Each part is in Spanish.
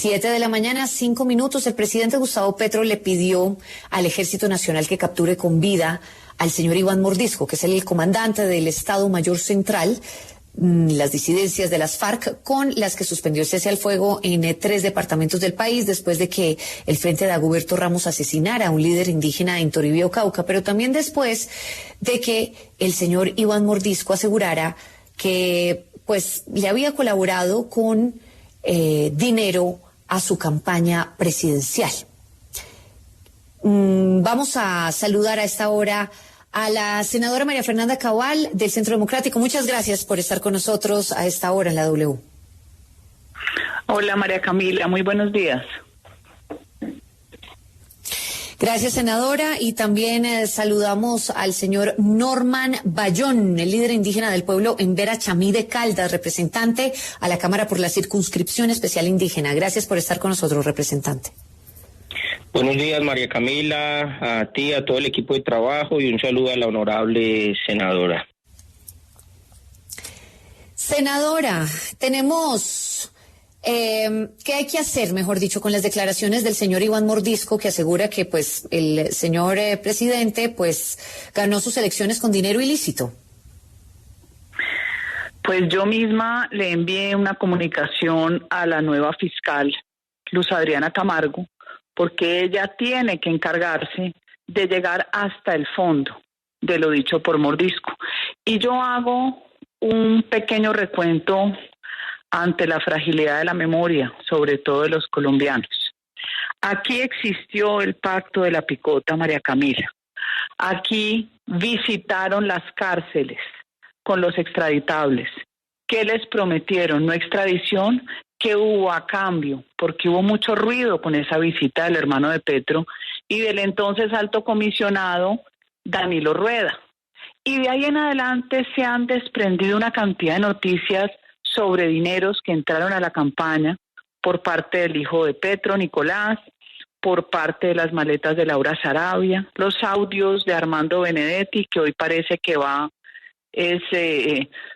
7:05 a.m. El presidente Gustavo Petro le pidió al Ejército Nacional que capture con vida al señor Iván Mordisco, que es el comandante del Estado Mayor Central, las disidencias de las FARC con las que suspendió el cese al fuego en 3 departamentos del país después de que el Frente de Dagoberto Ramos asesinara a un líder indígena en Toribio, Cauca, pero también después de que el señor Iván Mordisco asegurara que pues le había colaborado con dinero a su campaña presidencial. Vamos a saludar a esta hora a la senadora María Fernanda Cabal del Centro Democrático. Muchas gracias por estar con nosotros a esta hora en la W. Hola María Camila, muy buenos días. Gracias, senadora, y también saludamos al señor Norman Bayón, el líder indígena del pueblo en Vera Chamí de Caldas, representante a la Cámara por la Circunscripción Especial Indígena. Gracias por estar con nosotros, representante. Buenos días, María Camila, a ti, a todo el equipo de trabajo y un saludo a la honorable senadora. Senadora, tenemos... ¿qué hay que hacer, mejor dicho, con las declaraciones del señor Iván Mordisco, que asegura que pues el señor presidente pues ganó sus elecciones con dinero ilícito? Pues yo misma le envié una comunicación a la nueva fiscal, Luz Adriana Camargo, porque ella tiene que encargarse de llegar hasta el fondo de lo dicho por Mordisco. Y yo hago un pequeño recuento ante la fragilidad de la memoria, sobre todo de los colombianos. Aquí existió el pacto de la picota, María Camila. Aquí visitaron las cárceles con los extraditables. ¿Qué les prometieron? No extradición. ¿Qué hubo a cambio? Porque hubo mucho ruido con esa visita del hermano de Petro y del entonces alto comisionado Danilo Rueda. Y de ahí en adelante se han desprendido una cantidad de noticias sobre dineros que entraron a la campaña por parte del hijo de Petro, Nicolás, por parte de las maletas de Laura Sarabia, los audios de Armando Benedetti, que hoy parece que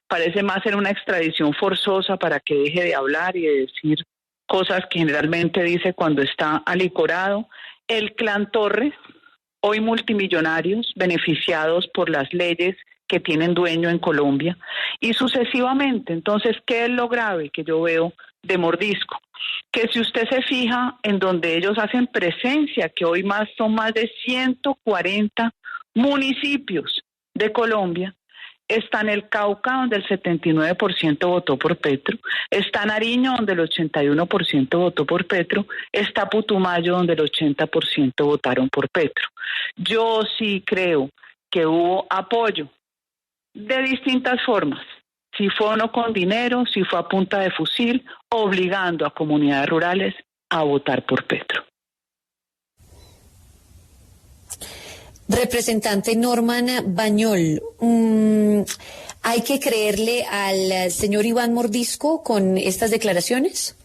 parece más ser una extradición forzosa para que deje de hablar y de decir cosas que generalmente dice cuando está alicorado. El clan Torres, hoy multimillonarios, beneficiados por las leyes que tienen dueño en Colombia, y sucesivamente. Entonces, ¿qué es lo grave que yo veo de Mordisco? Que si usted se fija en donde ellos hacen presencia, que hoy son más de 140 municipios de Colombia, está en el Cauca, donde el 79% votó por Petro, está Nariño, donde el 81% votó por Petro, está Putumayo, donde el 80% votaron por Petro. Yo sí creo que hubo apoyo de distintas formas, si fue o no con dinero, si fue a punta de fusil, obligando a comunidades rurales a votar por Petro. Representante Norman Bañol, ¿hay que creerle al señor Iván Mordisco con estas declaraciones?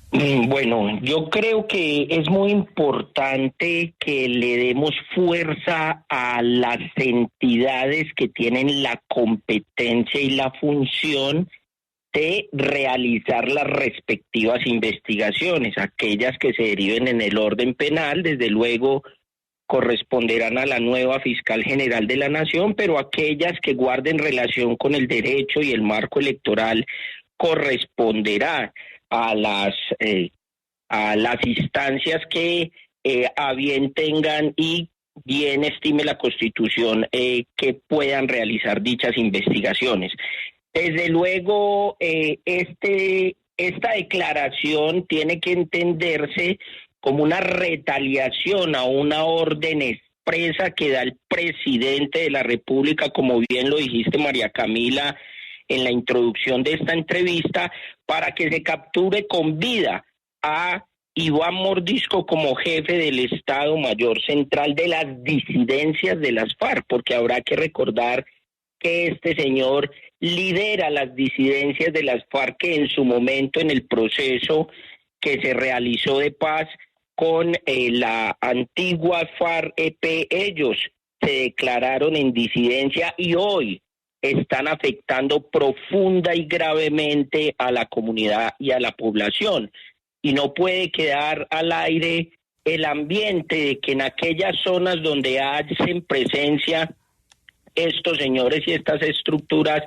Bueno, yo creo que es muy importante que le demos fuerza a las entidades que tienen la competencia y la función de realizar las respectivas investigaciones. Aquellas que se deriven en el orden penal, desde luego, corresponderán a la nueva fiscal general de la Nación, pero aquellas que guarden relación con el derecho y el marco electoral corresponderá a las instancias que a bien tengan y bien estime la Constitución que puedan realizar dichas investigaciones. Desde luego, esta declaración tiene que entenderse como una retaliación a una orden expresa que da el presidente de la República, como bien lo dijiste, María Camila, en la introducción de esta entrevista, para que se capture con vida a Iván Mordisco como jefe del Estado Mayor Central de las disidencias de las FARC, porque habrá que recordar que este señor lidera las disidencias de las FARC que en su momento, en el proceso que se realizó de paz con la antigua FARC-EP, ellos se declararon en disidencia y hoy están afectando profunda y gravemente a la comunidad y a la población. y no puede quedar al aire el ambiente de que en aquellas zonas donde hacen presencia estos señores y estas estructuras,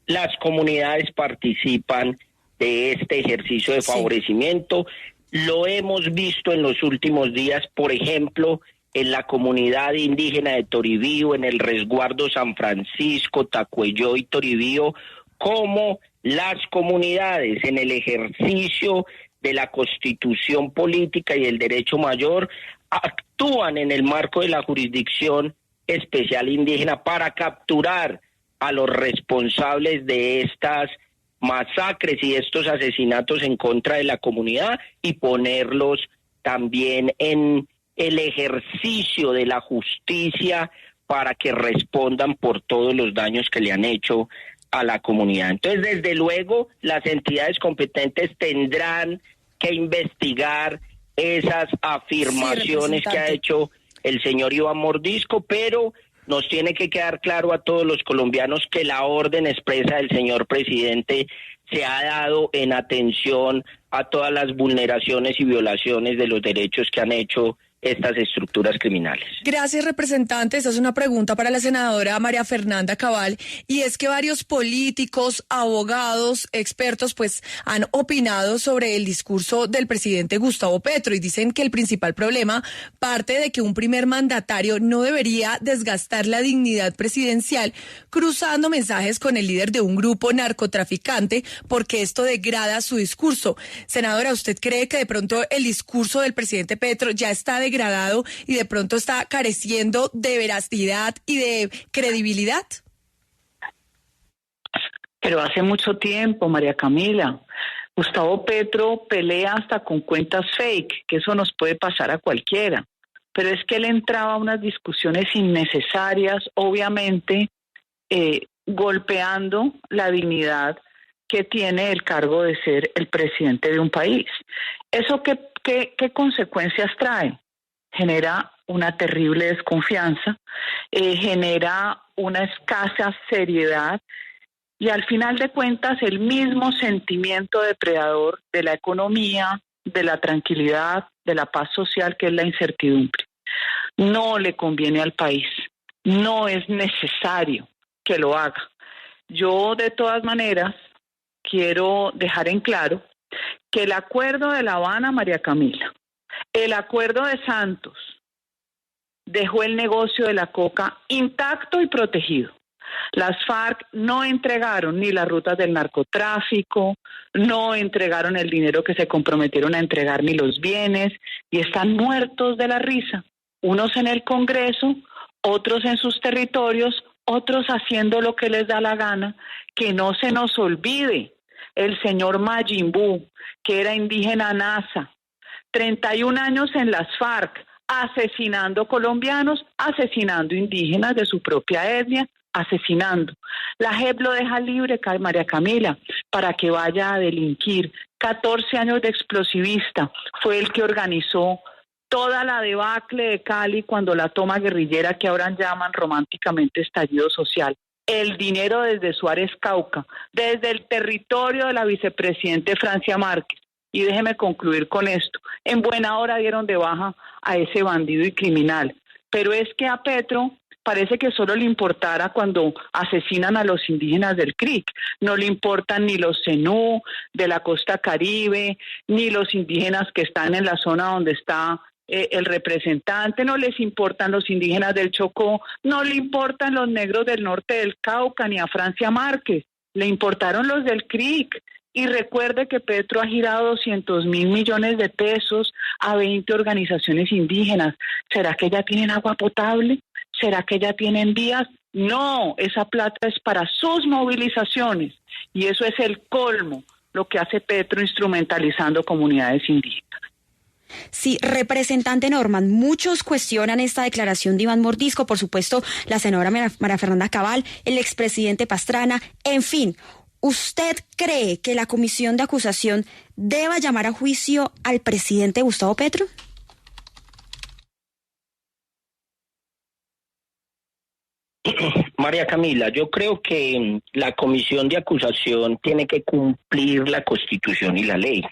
las comunidades participan de este ejercicio de favorecimiento. Lo hemos visto en los últimos días, por ejemplo, en la comunidad indígena de Toribío, en el resguardo San Francisco, Tacuelló y Toribío, cómo las comunidades en el ejercicio de la constitución política y el derecho mayor actúan en el marco de la jurisdicción especial indígena para capturar a los responsables de estas masacres y estos asesinatos en contra de la comunidad y ponerlos también en el ejercicio de la justicia para que respondan por todos los daños que le han hecho a la comunidad. Entonces, desde luego, las entidades competentes tendrán que investigar esas afirmaciones que ha hecho el señor Iván Mordisco, pero nos tiene que quedar claro a todos los colombianos que la orden expresa del señor presidente se ha dado en atención a todas las vulneraciones y violaciones de los derechos que han hecho estas estructuras criminales. Gracias, representante. Esta es una pregunta para la senadora María Fernanda Cabal, y es que varios políticos, abogados, expertos, pues han opinado sobre el discurso del presidente Gustavo Petro y dicen que el principal problema parte de que un primer mandatario no debería desgastar la dignidad presidencial cruzando mensajes con el líder de un grupo narcotraficante porque esto degrada su discurso. Senadora, ¿usted cree que de pronto el discurso del presidente Petro ya está degradado y de pronto está careciendo de veracidad y de credibilidad? Pero hace mucho tiempo, María Camila, Gustavo Petro pelea hasta con cuentas fake, que eso nos puede pasar a cualquiera. Pero es que él entraba a unas discusiones innecesarias, obviamente, golpeando la dignidad que tiene el cargo de ser el presidente de un país. ¿Eso qué consecuencias trae? Genera una terrible desconfianza, genera una escasa seriedad y al final de cuentas el mismo sentimiento depredador de la economía, de la tranquilidad, de la paz social, que es la incertidumbre. No le conviene al país, no es necesario que lo haga. Yo de todas maneras quiero dejar en claro que el acuerdo de La Habana, María Camila, el acuerdo de Santos dejó el negocio de la coca intacto y protegido. Las FARC no entregaron ni las rutas del narcotráfico, no entregaron el dinero que se comprometieron a entregar ni los bienes y están muertos de la risa. Unos en el Congreso, otros en sus territorios, otros haciendo lo que les da la gana. Que no se nos olvide el señor Mayimbu, que era indígena NASA, 31 años en las FARC, asesinando colombianos, asesinando indígenas de su propia etnia, asesinando. La JEP lo deja libre, María Camila, para que vaya a delinquir. 14 años de explosivista, fue el que organizó toda la debacle de Cali cuando la toma guerrillera que ahora llaman románticamente estallido social. El dinero desde Suárez Cauca, desde el territorio de la vicepresidente Francia Márquez. Y déjeme concluir con esto. En buena hora dieron de baja a ese bandido y criminal. Pero es que a Petro parece que solo le importara cuando asesinan a los indígenas del CRIC. No le importan ni los zenú de la costa Caribe, ni los indígenas que están en la zona donde está el representante, no les importan los indígenas del Chocó, no le importan los negros del norte del Cauca, ni a Francia Márquez, le importaron los del CRIC. Y recuerde que Petro ha girado 200.000 millones de pesos a 20 organizaciones indígenas. ¿Será que ya tienen agua potable? ¿Será que ya tienen vías? No, esa plata es para sus movilizaciones. Y eso es el colmo, lo que hace Petro instrumentalizando comunidades indígenas. Sí, representante Norman, muchos cuestionan esta declaración de Iván Mordisco, por supuesto, la senadora María Fernanda Cabal, el expresidente Pastrana, en fin. ¿Usted cree que la comisión de acusación deba llamar a juicio al presidente Gustavo Petro? María Camila, yo creo que la comisión de acusación tiene que cumplir la Constitución y la ley.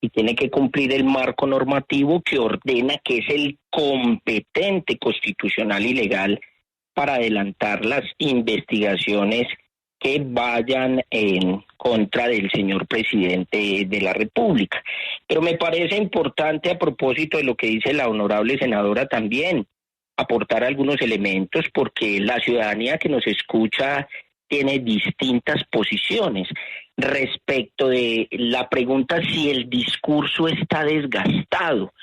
y tiene que cumplir el marco normativo que ordena, que es el competente constitucional y legal para adelantar las investigaciones que vayan en contra del señor presidente de la República. Pero me parece importante, a propósito de lo que dice la honorable senadora, también aportar algunos elementos, porque la ciudadanía que nos escucha tiene distintas posiciones respecto de la pregunta si el discurso está desgastado,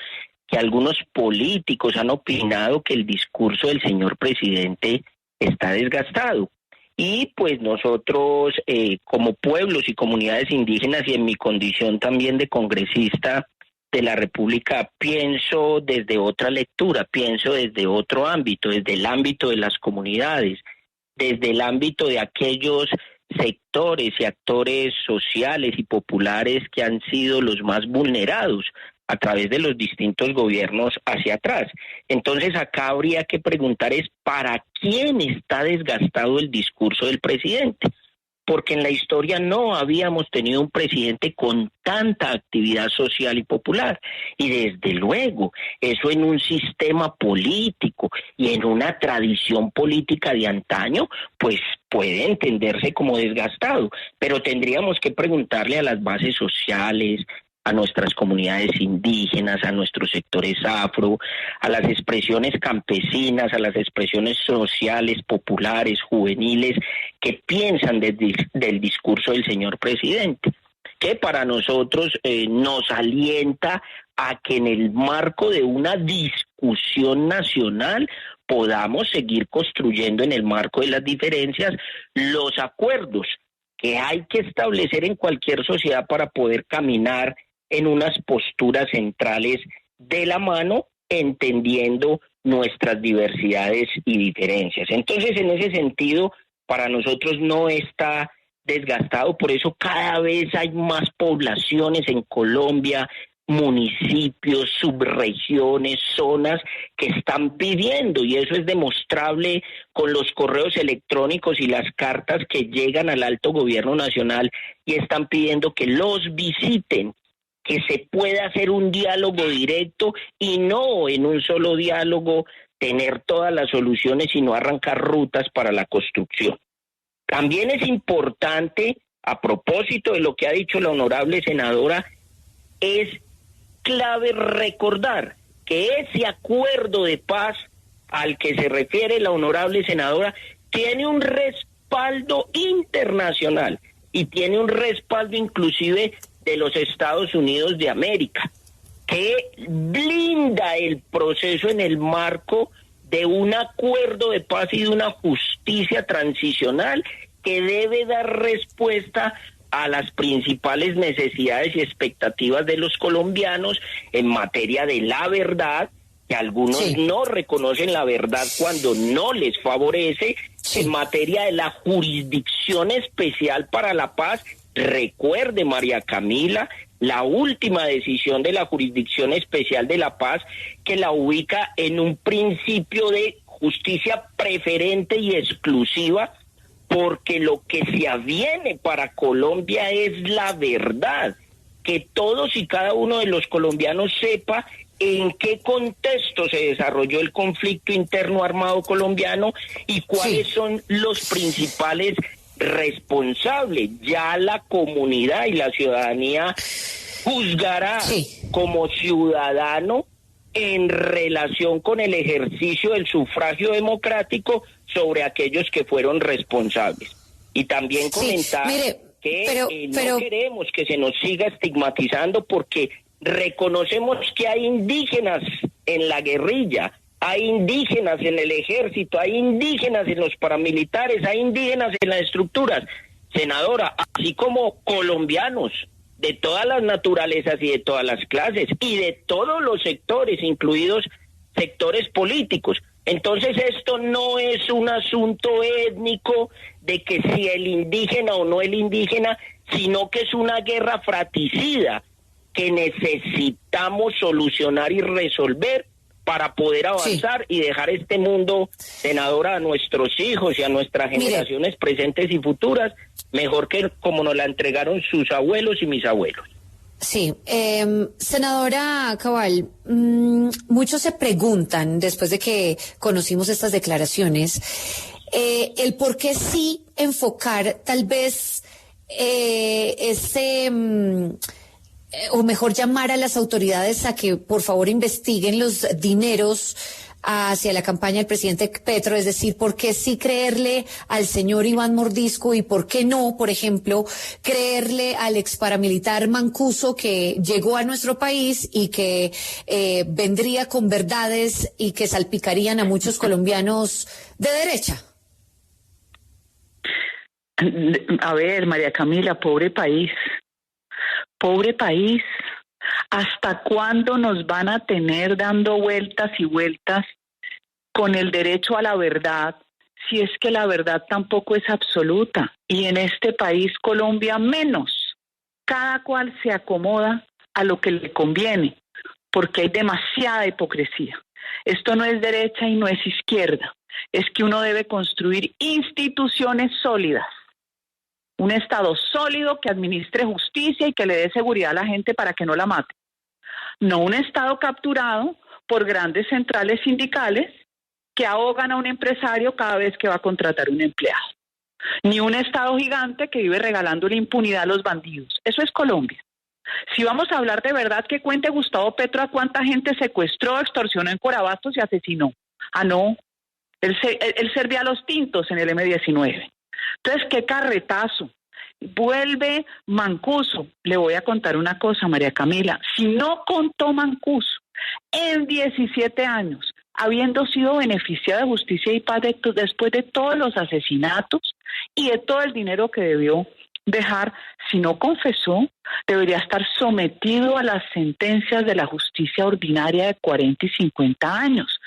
que algunos políticos han opinado que el discurso del señor presidente está desgastado. Y pues nosotros, como pueblos y comunidades indígenas, y en mi condición también de congresista de la República, pienso desde otra lectura, pienso desde otro ámbito, desde el ámbito de las comunidades, desde el ámbito de aquellos sectores y actores sociales y populares que han sido los más vulnerados a través de los distintos gobiernos hacia atrás. Entonces acá habría que preguntar es ¿para quién está desgastado el discurso del presidente? Porque en la historia no habíamos tenido un presidente con tanta actividad social y popular. Y desde luego, eso en un sistema político y en una tradición política de antaño, pues puede entenderse como desgastado. Pero tendríamos que preguntarle a las bases sociales, a nuestras comunidades indígenas, a nuestros sectores afro, a las expresiones campesinas, a las expresiones sociales, populares, juveniles, que piensan del discurso del señor presidente, que para nosotros nos alienta a que en el marco de una discusión nacional podamos seguir construyendo en el marco de las diferencias los acuerdos que hay que establecer en cualquier sociedad para poder caminar en unas posturas centrales de la mano, entendiendo nuestras diversidades y diferencias. Entonces, en ese sentido, para nosotros no está desgastado, por eso cada vez hay más poblaciones en Colombia, municipios, subregiones, zonas que están pidiendo, y eso es demostrable con los correos electrónicos y las cartas que llegan al alto gobierno nacional y están pidiendo que los visiten, que se pueda hacer un diálogo directo y no en un solo diálogo tener todas las soluciones, sino arrancar rutas para la construcción. También es importante, a propósito de lo que ha dicho la honorable senadora, es clave recordar que ese acuerdo de paz al que se refiere la honorable senadora tiene un respaldo internacional y tiene un respaldo inclusive de los Estados Unidos de América, que blinda el proceso en el marco de un acuerdo de paz y de una justicia transicional que debe dar respuesta a las principales necesidades y expectativas de los colombianos en materia de la verdad, que algunos no reconocen la verdad cuando no les favorece, en materia de la jurisdicción especial para la paz. Recuerde, María Camila, la última decisión de la Jurisdicción Especial de la Paz, que la ubica en un principio de justicia preferente y exclusiva, porque lo que se aviene para Colombia es la verdad, que todos y cada uno de los colombianos sepa en qué contexto se desarrolló el conflicto interno armado colombiano y cuáles son los principales responsables. Ya la comunidad y la ciudadanía juzgará como ciudadano en relación con el ejercicio del sufragio democrático sobre aquellos que fueron responsables. Y también comentar no queremos que se nos siga estigmatizando, porque reconocemos que hay indígenas en la guerrilla, hay indígenas en el ejército, hay indígenas en los paramilitares, hay indígenas en las estructuras. Senadora, así como colombianos de todas las naturalezas y de todas las clases y de todos los sectores, incluidos sectores políticos. Entonces esto no es un asunto étnico de que si el indígena o no el indígena, sino que es una guerra fratricida que necesitamos solucionar y resolver para poder avanzar y dejar este mundo, senadora, a nuestros hijos y a nuestras generaciones presentes y futuras, mejor que como nos la entregaron sus abuelos y mis abuelos. Sí, senadora Cabal, muchos se preguntan, después de que conocimos estas declaraciones, el por qué sí enfocar tal vez o mejor llamar a las autoridades a que por favor investiguen los dineros hacia la campaña del presidente Petro, es decir, ¿por qué sí creerle al señor Iván Mordisco y por qué no, por ejemplo, creerle al ex paramilitar Mancuso que llegó a nuestro país y que vendría con verdades y que salpicarían a muchos colombianos de derecha? A ver, María Camila, pobre país. Pobre país. ¿Hasta cuándo nos van a tener dando vueltas y vueltas con el derecho a la verdad, si es que la verdad tampoco es absoluta? Y en este país, Colombia, menos. Cada cual se acomoda a lo que le conviene, porque hay demasiada hipocresía. Esto no es derecha y no es izquierda. Es que uno debe construir instituciones sólidas. Un Estado sólido que administre justicia y que le dé seguridad a la gente para que no la mate. No un Estado capturado por grandes centrales sindicales que ahogan a un empresario cada vez que va a contratar un empleado. Ni un Estado gigante que vive regalando la impunidad a los bandidos. Eso es Colombia. Si vamos a hablar de verdad, que cuente Gustavo Petro a cuánta gente secuestró, extorsionó en Corabastos y asesinó. Ah, no. Él servía a los tintos en el M-19. Entonces, qué carretazo. Vuelve Mancuso. Le voy a contar una cosa, María Camila. Si no contó Mancuso en 17 años, habiendo sido beneficiado de justicia y paz después de todos los asesinatos y de todo el dinero que debió dejar, si no confesó, debería estar sometido a las sentencias de la justicia ordinaria de 40 y 50 años.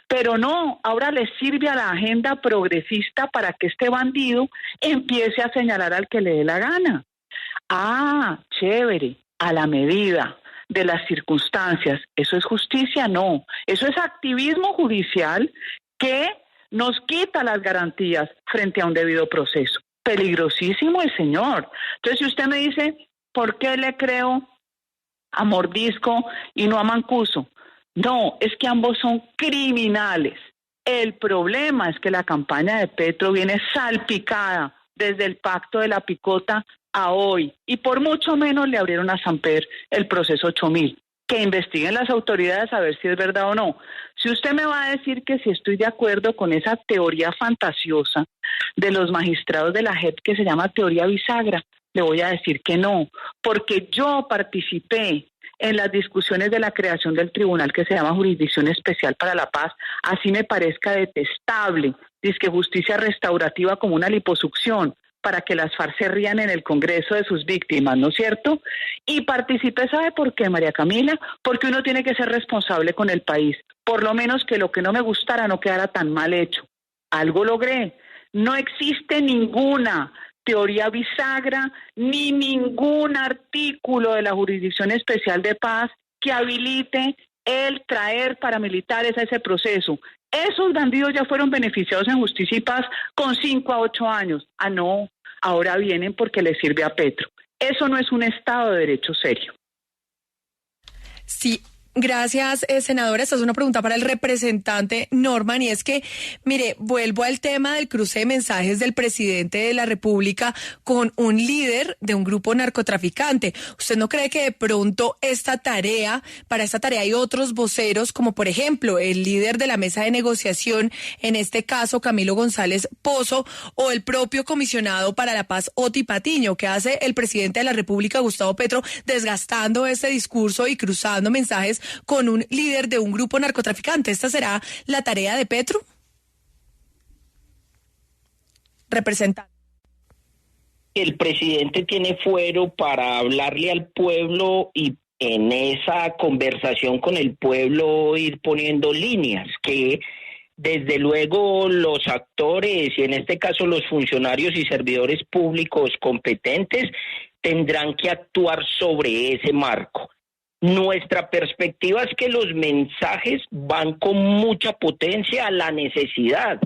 Pero no, ahora le sirve a la agenda progresista para que este bandido empiece a señalar al que le dé la gana. Ah, chévere, a la medida de las circunstancias. ¿Eso es justicia? No. Eso es activismo judicial que nos quita las garantías frente a un debido proceso. Peligrosísimo el señor. Entonces, si usted me dice, ¿por qué le creo a Mordisco y no a Mancuso? No, es que ambos son criminales. El problema es que la campaña de Petro viene salpicada desde el pacto de la picota a hoy, y por mucho menos le abrieron a Samper el proceso 8000. Que investiguen las autoridades a ver si es verdad o no. Si usted me va a decir que si estoy de acuerdo con esa teoría fantasiosa de los magistrados de la JEP que se llama teoría bisagra, le voy a decir que no, porque yo participé en las discusiones de la creación del tribunal que se llama Jurisdicción Especial para la Paz, así me parezca detestable, dizque justicia restaurativa como una liposucción, para que las FARC se rían en el Congreso de sus víctimas, ¿no es cierto? Y participé, ¿sabe por qué, María Camila? Porque uno tiene que ser responsable con el país, por lo menos que lo que no me gustara no quedara tan mal hecho. Algo logré. No existe ninguna teoría bisagra ni ningún artículo de la Jurisdicción Especial de Paz que habilite el traer paramilitares a ese proceso. Esos bandidos ya fueron beneficiados en Justicia y Paz con 5 a 8 años. Ah, no, ahora vienen porque les sirve a Petro. Eso no es un Estado de Derecho serio. Sí. Gracias, senadora. Esta es una pregunta para el representante Norman, y es que, mire, vuelvo al tema del cruce de mensajes del presidente de la República con un líder de un grupo narcotraficante. ¿Usted no cree que de pronto para esta tarea hay otros voceros, como por ejemplo el líder de la mesa de negociación, en este caso Camilo González Pozo, o el propio comisionado para la paz, Oti Patiño? ¿Qué hace el presidente de la República, Gustavo Petro, desgastando este discurso y cruzando mensajes con un líder de un grupo narcotraficante? ¿Esta será la tarea de Petro? Representante. El presidente tiene fuero para hablarle al pueblo y en esa conversación con el pueblo ir poniendo líneas que desde luego los actores y en este caso los funcionarios y servidores públicos competentes tendrán que actuar sobre ese marco. Nuestra perspectiva es que los mensajes van con mucha potencia a la necesidad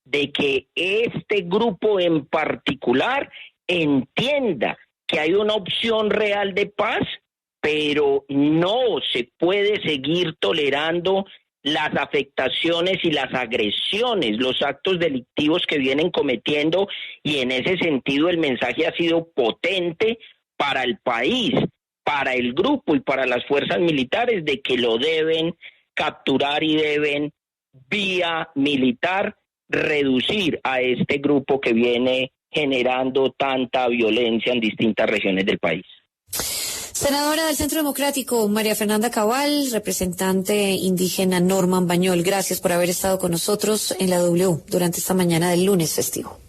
de que este grupo en particular entienda que hay una opción real de paz, pero no se puede seguir tolerando las afectaciones y las agresiones, los actos delictivos que vienen cometiendo, y en ese sentido el mensaje ha sido potente para el país, para el grupo y para las fuerzas militares de que lo deben capturar y deben, vía militar, reducir a este grupo que viene generando tanta violencia en distintas regiones del país. Senadora del Centro Democrático, María Fernanda Cabal, representante indígena Norman Bañol, gracias por haber estado con nosotros en la W durante esta mañana del lunes festivo.